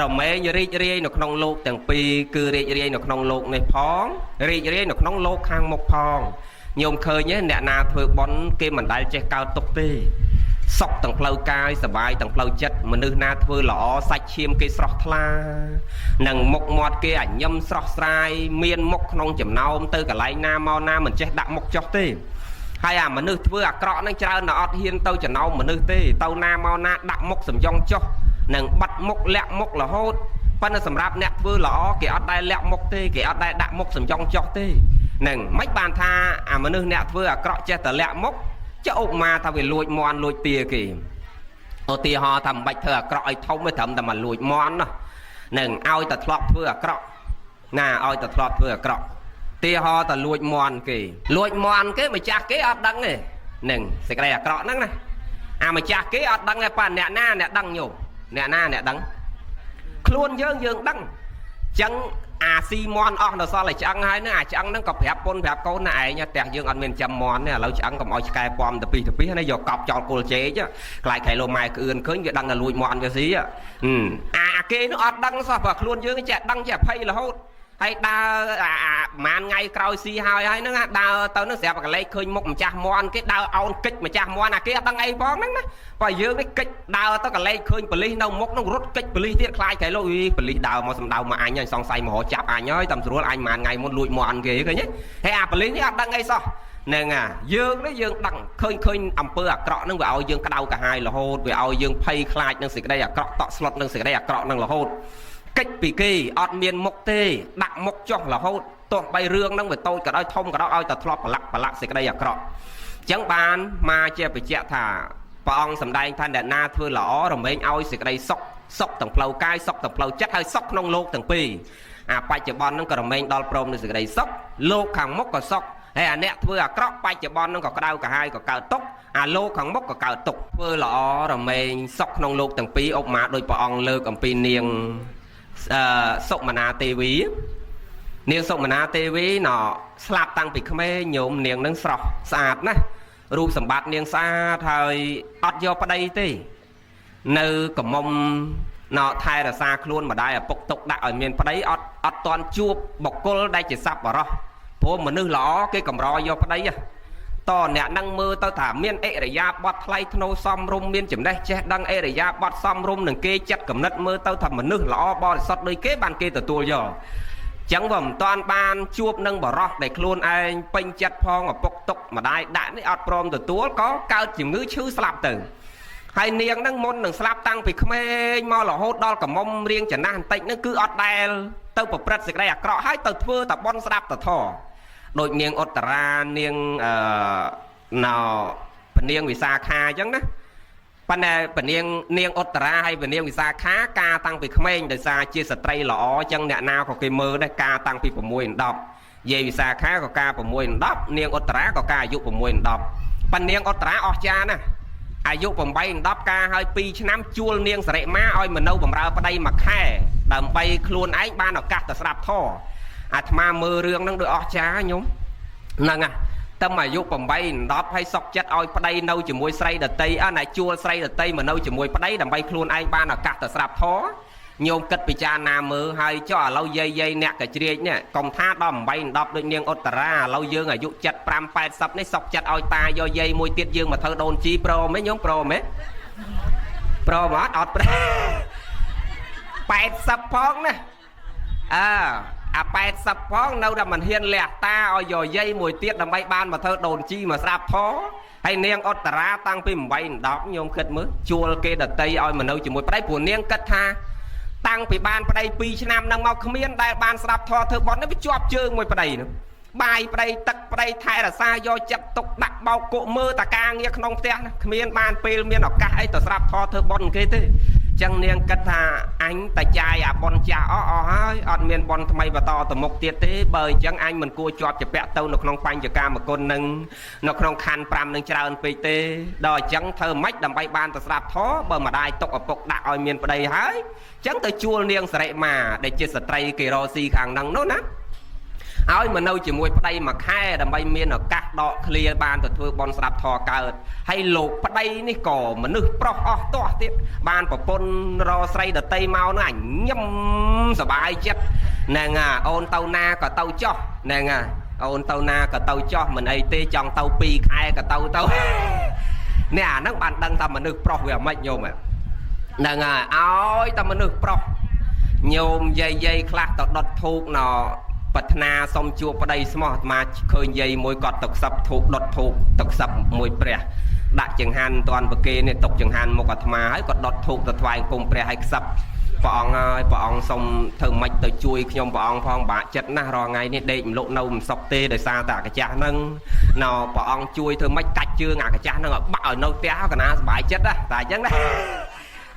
រមែងរីករាយនៅក្នុងលោកទាំងពីរគឺរីករាយនៅក្នុងលោកនេះផងរីករាយនៅក្នុងលោកខាងមុខផងញោមឃើញទេអ្នកណាធ្វើបន់គេមិនដែលចេះកើតទុកទេ សក់ទាំងផ្លូវកាយសបាយទាំងផ្លូវចិត្តមនុស្សណាធ្វើល្អសាច់ឈាមគេស្រស់ថ្លានិងមុខមាត់គេអញញឹមស្រស់ស្រាយមានមុខក្នុងចំណោមទៅកន្លែងណាមកណាមិនចេះដាក់មុខចុះទេហើយអាមនុស្សធ្វើអាក្រក់ហ្នឹងច្រើនតែអត់ហ៊ានទៅចំណោមមនុស្សទេទៅណាមកណាដាក់មុខសំយ៉ងចុះនិងបាត់មុខលាក់មុខរហូតប៉ុន្តែសម្រាប់អ្នកធ្វើល្អគេអត់ដែលលាក់មុខទេគេអត់ដែលដាក់មុខសំយ៉ងចុះទេនឹងមិនបានថាអាមនុស្សអ្នកធ្វើអាក្រក់ចេះតែលាក់មុខចុះឧបមាថាវាលួចមន់លួចទាគេឧទាហរណ៍ថាមិនបាច់ធ្វើអាក្រក់ឲ្យធំទេត្រឹមតែមកលួចមន់ណានឹងឲ្យតែធ្លាប់ធ្វើអាក្រក់ណាឲ្យតែធ្លាប់ធ្វើអាក្រក់ទាហរណ៍តែលួចមន់គេម្ចាស់គេអត់ដឹងទេនឹងសេចក្តីអាក្រក់ហ្នឹងណាអាម្ចាស់គេអត់ដឹងទេប៉ាអ្នកណាអ្នកដឹងញោមអ្នកណាអ្នកដឹងខ្លួនយើងដឹងចឹងអាស៊ីមន់អស់នៅសល់តែឆ្អឹងហើយនឹងអាឆ្អឹងហ្នឹងក៏ប្រាប់ពុនប្រាប់កូនណាឯងផ្ទះយើងអត់មានចាំមន់ទេឥឡូវឆ្អឹងកុំឲ្យឆ្កែពំទៅពីណាយកកប់ចោលគល់ជែកខ្លាចខៃលោម៉ែក្អឿនឃើញវាដឹងតែលួចមន់វាស៊ីអាគេនោះអត់ដឹងសោះបើខ្លួនយើងចេះដឹងចេះអភ័យរហូតហើយដើរប្រហែលថ្ងៃក្រោយស៊ីហើយហ្នឹងដើរទៅនឹងស្រាប់កលេចឃើញមុខម្ចាស់មន់គេដើរអោនកិច្ចម្ចាស់មន់អាគេអត់ដឹងអីផងហ្នឹងណាបើយើងនេះកិច្ចដើរទៅកលេចឃើញប៉ូលីសនៅមុខហ្នឹងរត់កិច្ចប៉ូលីសទៀតខ្លាចគេលោកប៉ូលីសដើរមកសម្ដៅមកអញហើយសង្ស័យមករចាប់អញហើយតាមស្រួលអញប្រហែលថ្ងៃមុនលួចមន់គេឃើញទេហើយអាប៉ូលីសនេះអត់ដឹងអីសោះហ្នឹងយើងនេះយើងដឹងឃើញអំពើអាក្រក់ហ្នឹងវាឲ្យយើងក្តៅកាហាយរហូតវាឲ្យយើងភ័យខ្លាចនឹងសេចក្តីអាក្រក់តក់ស្លុតនឹងសេចក្តីអាក្រក់ហ្នឹងរហូតកិច្ចពីគេអត់មានមុខទេដាក់មុខចុះរហូតទោះបីរឿងហ្នឹងវាតូចក៏ដោយធំក៏ដោយឲ្យតែធ្លាប់ប្រឡាក់សេចក្តីអាក្រក់អញ្ចឹងបានមកជាបញ្ជាក់ថាព្រះអង្គសម្ដែងថាអ្នកណាធ្វើល្អរមែងឲ្យសេចក្តីសុខទាំងផ្លូវកាយសុខទាំងផ្លូវចិត្តហើយសុខក្នុងលោកទាំងពីរអាបច្ចុប្បន្នហ្នឹងក៏រមែងដល់ព្រមនឹងសេចក្តីសុខលោកខាងមុខក៏សុខហើយអាអ្នកធ្វើអាក្រក់បច្ចុប្បន្នហ្នឹងក៏ក្តៅកាហាយក៏កើតទុក្ខអាលោកខាងមុខក៏កើតទុក្ខធ្វើល្អរមែងសុខក្នុងលោកទាំងពីរឧបមាដោយព្រះអង្គលើកអំពីនាងសុមនាទេវីនាងសុមនាទេវីណស្លាប់តាំងពីក្មេងញោមនាងនឹងស្រស់ស្អាតណាស់រូបសម្បត្តិនាងស្អាតហើយអត់យកប្តីទេនៅកមុំណថែរក្សាខ្លួនម្ដាយឪពុកទុកដាក់ឲ្យមានប្តីអត់តន់ជួបបុគ្គលដែលជាសប្បុរសព្រោះមនុស្សល្អគេកម្រយកប្តីតអ្នកនឹងមើលទៅថាមានអិរិយាបថថ្លៃថ្នូរសមរម្យមានចំណេះចេះដឹងអិរិយាបថសមរម្យនឹងគេចិត្តកំណត់មើលទៅថាមនុស្សល្អបរិសុទ្ធដូចគេបានគេទទួលយកចឹងបើមិនតាន់បានជួបនឹងបរោះដែលខ្លួនឯងពេញចិត្តផងឪពុកទុកម្ដាយដាក់នេះអត់ព្រមទទួលក៏កើតជំងឺឈឺស្លាប់ទៅហើយនាងនឹងមុននឹងស្លាប់តាំងពីក្មេងមករហូតដល់កមុំរៀងចំណាស់បន្តិចនឹងគឺអត់ដែលទៅប្រព្រឹត្តសេចក្តីអាក្រក់ហើយទៅធ្វើតែបន់ស្ដាប់តធដូចនាងឧត្តរានាងពនាងវិសាខាអញ្ចឹងណាប៉ុន្តែពនាងឧត្តរាហើយពនាងវិសាខាការតាំងពីក្មេងដោយសារជាស្ត្រីល្អអញ្ចឹងអ្នកណាក៏គេមើលដែរការតាំងពី6 ដល់10យាយវិសាខាក៏ការ6 ដល់10នាងឧត្តរាក៏ការអាយុ6 ដល់10ប៉ុន្តែនាងឧត្តរាអស្ចារ្យណាស់អាយុ8 10ការហើយ2ឆ្នាំជួលនាងសរិមាឲ្យមកនៅបម្រើប្តីមួយខែដើម្បីខ្លួនឯងបានឱកាសទៅស្ដាប់ធម៌អាត្មាមើលរឿងហ្នឹងដូចអស្ចារ្យញោមហ្នឹងតែអាយុ8 10ហើយសុកចិត្តឲ្យប្តីនៅជាមួយស្រីដតីណាជួលស្រីដតីមកនៅជាមួយប្តីដើម្បីខ្លួនឯងបានឱកាសទៅស្ដាប់ធម៌ញោមគិតពិចារណាមើលហើយចុះឥឡូវយាយអ្នកកជ្រៀកនេះកុំថាដល់8 10ដូចនាងឧត្តរាឥឡូវយើងអាយុ75 80នេះសុកចិត្តឲ្យតាយកយាយមួយទៀតយើងមកធ្វើដូនជីព្រមទេញោមព្រមទេព្រមអត់ប្រែ80ផងណាអា80ផងនៅតែមិនហ៊ានលះតាឲ្យយកយាយមួយទៀតដើម្បីបានមកធ្វើដូនជីមកស្ដាប់ធម៌ហើយនាងឧត្តរាតាំងពី8 10ញោមគិតមើលជួលគេដតីឲ្យមកនៅជាមួយប្តីព្រោះនាងគិតថាតាំងពីបានប្តី2ឆ្នាំហ្នឹងមកគ្មានដែលបានស្ដាប់ធម៌ធ្វើបន់នេះវាជាប់ជើងមួយប្តីនោះបាយប្តីទឹកប្តីថែរក្សាយកចិត្តទុកដាក់បោកគក់មើលតាការងារក្នុងផ្ទះណាគ្មានបានពេលមានឱកាសអីទៅស្ដាប់ធម៌ធ្វើបន់គេទេចឹងនាងគិតថាអញតែចាយអាបនចាស់អស់ហើយអត់មានបនថ្មីបន្តទៅមុខទៀតទេបើអញ្ចឹងអញមិនគួរជាប់ជាពាក់ទៅនៅក្នុងបញ្ចកាមគុណនឹងនៅក្នុងខណ្ឌ5នឹងច្រើនពេកទេដល់អញ្ចឹងធ្វើម៉េចដើម្បីបានទៅស្ដាប់ធម៌បើម្ដាយទុកឪពុកដាក់ឲ្យមានប្តីហើយអញ្ចឹងទៅជួលនាងសរិមាដែលជាស្ត្រីគេរកស៊ីខាងហ្នឹងនោះណាឲ្យមកនៅជាមួយប្តីមួយខែដើម្បីមានឱកាសដកឃ្លាបានទៅធ្វើបន់ស្ដាប់ធម៌កើតហើយលោកប្តីនេះក៏មនុស្សប្រុសអស់ទាស់ទៀតបានប្រពន្ធរស្រីដតីមកនោះអញញឹមសบายចិត្តហ្នឹងអូនទៅណាក៏ទៅចោះហ្នឹងអូនទៅណាក៏ទៅចោះមិនអីទេចង់ទៅ2ខែក៏ទៅ nè nó bạn đang tầm mà nước pro về mấy nhôm à nâng à ôi tầm mà nước pro nhôm dây dây khác tọt đọt thuộc nó bật na xong chua vào đây smart mà khơi dây môi cọt tộc sập thuộc đọt thuộc tộc sập môi bè đại chẳng hạn toàn bậc kia này tộc chẳng hạn một cọt mà ấy cọt đọt thuộc tọt vài cùng bè hay sập bọn xong thường mạch tới chui nhom bọn phong bạ chất na rò ngày này để lộ nâu sọc tê để xa tạ cái cha nâng nào bọn chui thường mạch cạch chưa ngả cái cha nâng ở bạo nâu té cái na bãi chất á tại chẳng đấy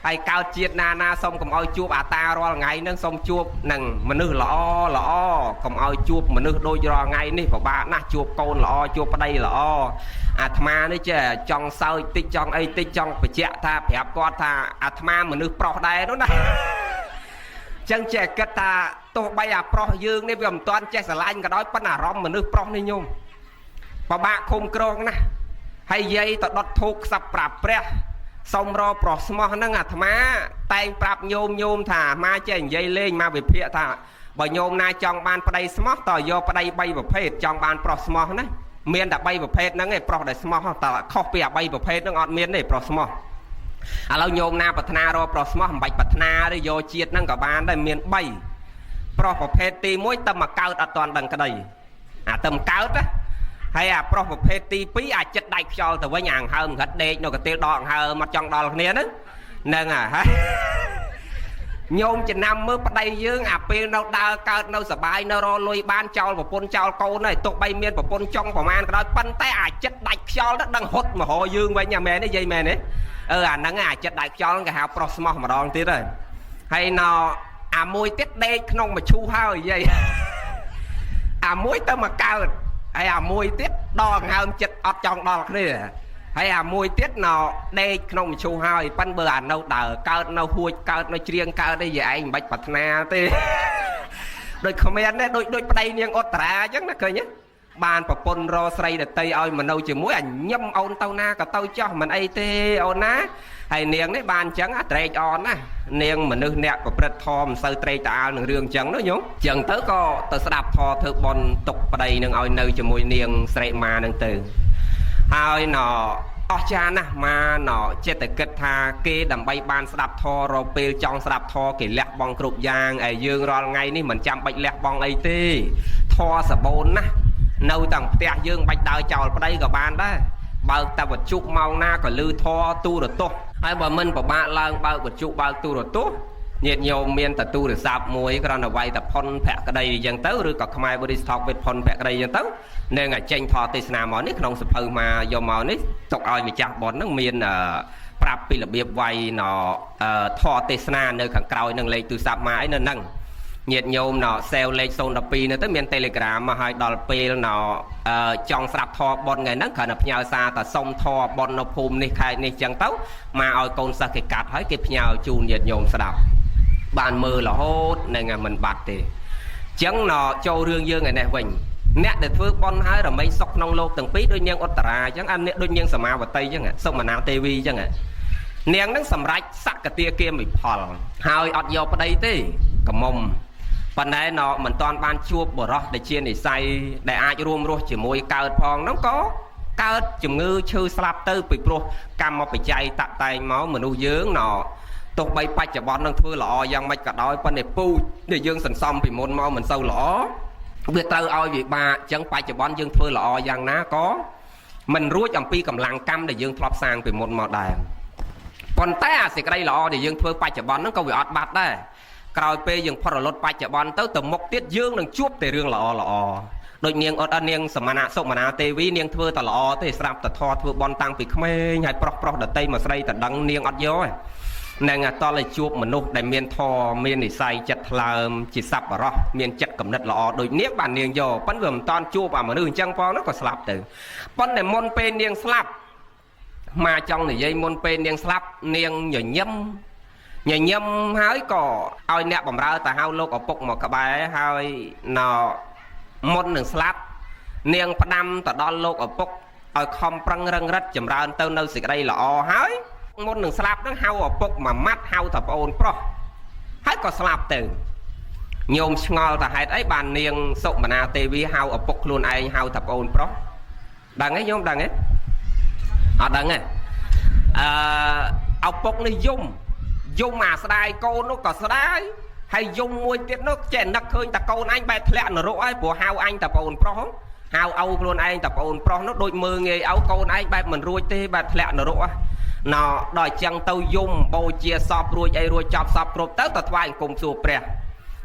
ai cao chiết na xong cầm oi chuột ta rò ngày nâng xong chuột nằng mà nước lõ cầm oi chuột mà nước đôi rò ngày ní vào ba na chuột côn lõ chuột ở đây lõ ma đấy chứ trong sao tích trong ấy tích trong phải chẹt tha phép con tha ma mà nước pro đây đó này chân trẻ kết ta tôi bay pro dương nên vì toàn trẻ sả lanh cái đó bắt là rom mà nước pro này nhung và bạn không krong nè hay dây tọt đọt thuộc sập prap pre xong rồi pro small nó ngặt má tay prap nhôm thả ma chèn dây lên ma về phía thả bởi nhôm na trong ban đây smart tờ vô đây bay vào phê trong ban pro small đấy miền đã bay vào phê nó nghe pro để small tờ copy bay vào phê nó ngọt miền này pro small lâu nhôm na bật na rồi pro small bạch bật na đi vô chiết nó cả ban đây miền bay pro vào phê ti mỗi tâm mà cao ở toàn đằng cái đây tầm cao đó hay pro một phê ti phí chất đại cho từ với nhàng hơn hết đây nó cái tiêu đòn hơn mà trong đòn này đó nên nhôm chỉ năm mới bắt đây dương pin nó đa cao nó sờ bài nó ro lôi ban trao và pôn trao câu này tụ bay miên và pôn trong của man cái đó bắn tay chất đại cho nó đang hốt mà họ dương với nhà mẹ đấy dây mẹ đấy nó chất đại cho nó cái hào pro small mà đòn tí rồi hay nó môi tiết đây không mà chu hao vậy môi tao mà cao hay môi tiết đòn hơn chất ọt trong đòn này hay môi tiết nó đây không chu hai pan bờ nâu đờ cao nâu hui cao nó riêng cao đây vậy anh bạch bạch na tê đôi comment đấy đôi đây niềng ốt trà chắc nó cười nhé bàn và pôn ro say để tây ơi mà nâu chỉ mũi ảnh nhâm ôn tao na cả tao cho mình ai tê ôn á hay niềng đấy bàn trắng trade on á niềng mà nước nẹt của bật thom sơ trade ta nương riêng trắng đó nhúng chẳng tới có tao sẽ đạp thò thử bon tục vào đây nương ơi nơi chỉ mũi niềng say mà nương từ hai nó cha nè mà nó chết tại kết tha kê đầm bay ban sập thò rồi pel trong sập thò kì lẹt bong cục giang ấy dương rồi ngay ní mình chăm bạch lẹt bong ấy tê thò sập bồn nè nâu tầng tẹt dương bạch đào chào vào đây cả ban đó bao ta vật chụp màu na còn lư thò tu được tốt hai bà minh của bạn lang bao vật chụp bao tu được tốt nhiệt nhiều miền ta tu được sạp muối cái đó là tập phun phẹt cái đây dân tới rồi còn mai body stock với phun phẹt cái đây dân tới nên là tranh thọ tây nam món nít không sập hư mà do món nít tộc ai bị chặt bón nó miền prap pi là biệp vay nó thọ tây nam nơi khẳng cao nâng lên từ sạp mãi nên nâng nhiệt nhiều nó sale lên sôn đập pi nữa tới miền telegram mà hai dollar pi nó trong sạp thọ bón ngày nắng khởi nập nhau xa ta sông thọ bón nó phum này khai này chẳng tấu mà ai con sa cái cát hỏi kịp nhau chun nhiệt nhiều sạp bàn mơ là hốt này ngày mình bạt thì chẳng nó châu rương dương ngày này mình nét để phước bon hái rồi mấy sọc nông lô từng phí đôi nhân otra chẳng anh đôi nhân sầm vào tây chẳng ạ xong mà nào tivi chẳng ạ nén nó sầm rách sắc cái tia kia bị phò hai ọt dọc ở đây thế cầm mông phần này nó mình toàn ban chua bờ rót để chiên để xay để ai rùm rồi chỉ môi cao phong nó có cao chừng ngư chư slap tư bị pro cam một bị chay tạ tay máu mình nuôi dưỡng nó tục bay bay chả bón đang thưa lọ giang mạch cả đói phần này pu để dương sần xong thì môn mau mình sâu lõ việc tao oi việc bà chẳng bay chả bón dương thưa lọ giang ná có mình rúi chầm pi cầm lăng cam để dương flop sang từ môn màu đàn còn té thì cái đây lọ để dương thưa bay chả bón nó câu việc ọt bát đây cào pe dương phật lót bay chả bón tới tầm mốc tiết dương đang chuốc từ riêng lọ đôi niềng ở đan niềng sầm mana sốc mana tê vi niềng thưa tờ lọ thì sạp tờ thọ thưa bón tăng bị khmê hay pro đợt tây mà xây tờ đăng niềng ọt gió nên to là chuột mình nô đại miền thò miền để xay chặt là chỉ sập vào đó miền chặt cầm đất lọ đôi nếp bản niềng dò bắn vườn toàn chuột và mà đường trăng phong nó còn slap từ bắn để môn pen niềng slap mà trong này dây môn pen niềng slap niềng nhảy nhâm hái cỏ ao nẹp bầm ra tại hao lô có bụng một cái bài hai nó môn đường slap niềng năm tại đo lô ở bụng ở không prăng răng rất chầm ra tao nơi xịt đây là hái môn đường slap nó hao ở bụng mà mắt hao thập ôn pro hết có slap từ nhôm ngol ta hai ấy bàn niềng sụp mà na tivi hao ở bụng luôn ai hao thập ôn pro đằng ấy nhôm đằng ấy họ đằng ấy เอาปกนี่ยุ่มmà sài cô nó có sài hay dùng môi tiết nó chèn nặc hơi ta câu anh bài lẹ nó rỗi của hao anh tập ồn pro hao âu luôn anh tập ồn pro nó đôi mưa nghề áo câu anh bài mình ruồi tê bài lẹ nó rỗi nó đòi chăng tàu dùng bầu chia sọp ruồi ai ruồi chọc sọp cột tới tật vài cùng sụp bè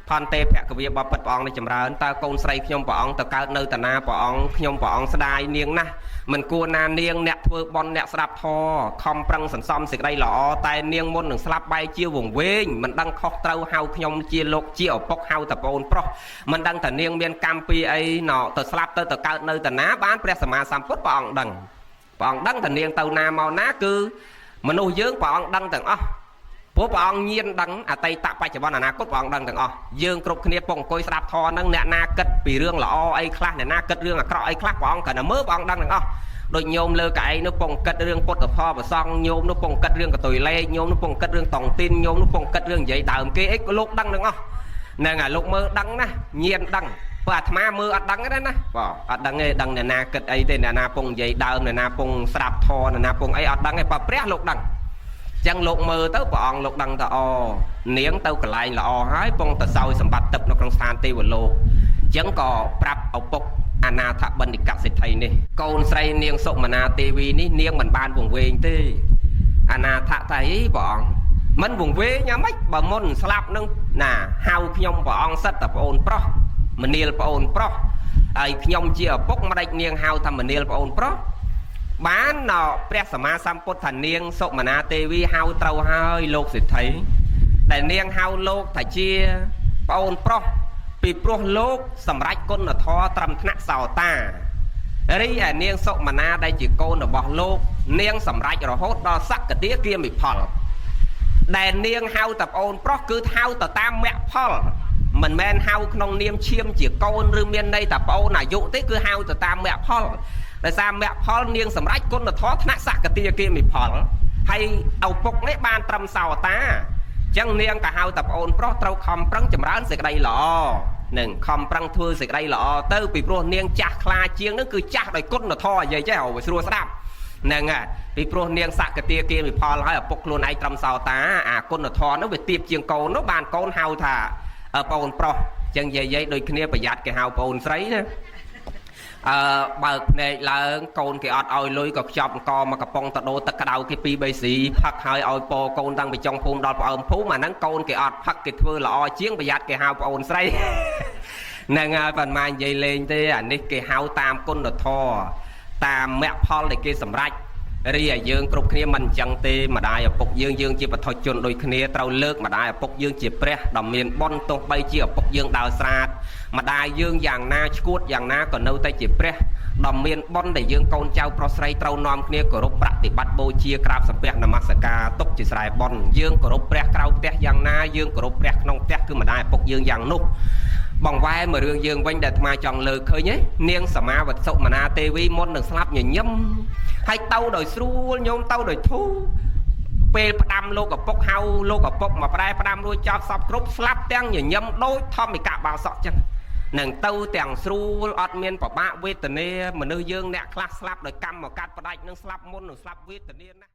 พันเตะกวีบปัดปองในจำราญตากงใส่ขยมปองตะการเนตนาปองขยมปองสดายเนียงนะมันกลัวนาเนียงเนตเวอร์บอลเนตสลับทอคอมปรังสันซอมสิกได้หล่อแต่เนียงมนหนึ่งสลับใบเจียววงเวงมันดังคอกเต้าเฮาขยมเจียโลกเจียวปกเฮาตะโปนเพราะมันดังแต่เนียงเมียนกัมปีไอหนอตะสลับตะการเนตนาบ้านเปรสมาสัมพุทธปองดังแต่เนียงเต้านาเมานาคือมนุษย์เยอะปองดังแต่พวกปองเงียนดังไตตะไปจะบ้านนาคตปองดังแต่ยืงกรุบគ្នាปงกอยสลับทอนั่งเนี่ยนาเกิดปีเรื่องหล่อไอ้คลาเนี่ยนาเกิดเรื่องอะเคราะห์ไอ้คลาปองกันนะเมื่อปองดังแต่โดยโยมเลือกไอ้นุปงเกิดเรื่องปดกับพ่อกับซองโยมนุปงเกิดเรื่องกับตุยเล่โยมนุปงเกิดเรื่องตองตินโยมนุปงเกิดเรื่องใหญ่ดาวเกย์ลูกดังแต่นั่นไงลูกมือดังนะเงียนดังเปิดมามืออัดดังก็ได้นะป่อัดดังไงดังเนี่ยนาเกิดไอ้เด่นนาปงใหญ่ดาวเนี่ยนาปงสลับทอเนี่ยนาปงไอ้อัดดังไอ้ปะเปรี้ยลูกดังจังลกมือเต้าปองลกดังตะอเนียงเต้ากระไรละอหายปงตะเซาสมบัติตับนกรังสานตีวันโลกจังก่อปรับเอาปกอนาถบัณฑิกสิทธิ์ไทยนี่โกนใส่เนียงสมนาตีวีนี่เนียงเหมือนบานวงเวงตีอนาถไทยปองมันวงเวงยังไม่บ่มนสลับนึงน่ะเฮาขยมปองสัตตะปอนเพราะมันเนียลปอนเพราะไอ้ขยมเจียปกมาได้เนียงเฮาทำมันเนียลปอนเพราะบ้านเนาะเปรียสมาสัมพุทธันเนียงสมนาเตวีเฮาเต้าเฮาโลกสิทธิ์ไทยแต่เนียงเฮาโลกถ่ายเชียปอนเพราะปีโปรโลกสำรักก้นทอตรำนักสาวตารีไอเนียงสมนาได้จีโกนบอกโลกเนียงสำรักเราโหดดอสักกระเดียเกียมิพอลแต่เนียงเฮาแต่ปอนเพราะคือเฮาแต่ตามแม่พอลมันแมนเฮาขนมเนียมเชียมจีโกนหรือเมียนในแต่ปอนอายุที่คือเฮาแต่ตามแม่พอลแต่สามแม่พอลเนียงสำรักก้นทอนักสักกระเดียเกียมิพอลให้เอาปกในบ้านตรำสาวตาจังเนียงกับเฮาแต่ปอนเพราะเราคำปรังจำร้านเสกได้หล่อหนึ่งคำปรังทัวเสกได้หล่อเต้าปีโปรเนียงจักคลาเจียงนั่นคือจักโดยก้นทอใหญ่เจ้าไปสัวสลับนั่งไงปีโปรเนียงสักกระเดียเกียมิพอลให้ปกลวนไอตรำสาวตาก้นทอนั่นไปตีบเจียงโกนนั่นบานโกนเฮาถ่าปอนเพราะจังใหญ่โดยเคลียประหยัดแกเฮาปอนไซนะเบิกในหลังโกนเกี่ยอดเอาลุยกับจับกอมากระปองตะโดตะกระดาวกี่ปีใบสีพักหายเอาโปโกนตั้งไปจองภูมิดอลปอมผู้มานั่งโกนเกี่ยอดพักเกี่ยเพื่อละอเชียงประหยัดเกี่ยเฮาปอนไซนั่งปันมาใหญ่เลงเตอันนี้เกี่ยเฮาตามก้นดทอตามแม่พอลเลยเกี่ยสำรักเรียยืงกรุบគ្នាมันจังเตมาได้ปกยืงจีบปทจนโดยគ្នាត្រូវเลิกมาได้ปกยืงจีบเปรี้ยดอมเมียนบอนตกใบจีบปกยืงดาวสาดมาได้ยืงอย่างนาชกูดอย่างนาก่อนนู้แต่จีบเปรี้ยดอมเมียนบอนได้ยืงกอนเจ้าโปรไซต์เรานอมគ្នាกรบปฏิบัติโบเชียกราบสัมเปียนมัสกาตกจิสายบอนยืงกรบเปรี้ยกราวเตะอย่างนายืงกรบเปรี้ยนองเตะคือมาได้ปกยืงอย่างนุกบังไว้เมื่อเรื่องยืงวันเด็ดมาจังเลยเคยเนี่ยเนียงสมาวัดสมนาเตวีมดหนึ่งสลับอย่างย่ำให้เต้าโดยสู้โยมเต้าโดยทูเปรประดำโลกับปกเฮาโลกับปกมาประดำโดยจับสับครบสลับแตงอย่างย่ำโดยทอมมีกะบาวสอจังหนึ่งเต้าแตงสู้อดเมียนปะบะเวทเนียมันเนื้อยืงเนี่ยคลาสสลับโดยกรรมมาการประดับหนึ่งสลับมนหนึ่งสลับเวทเนียนะ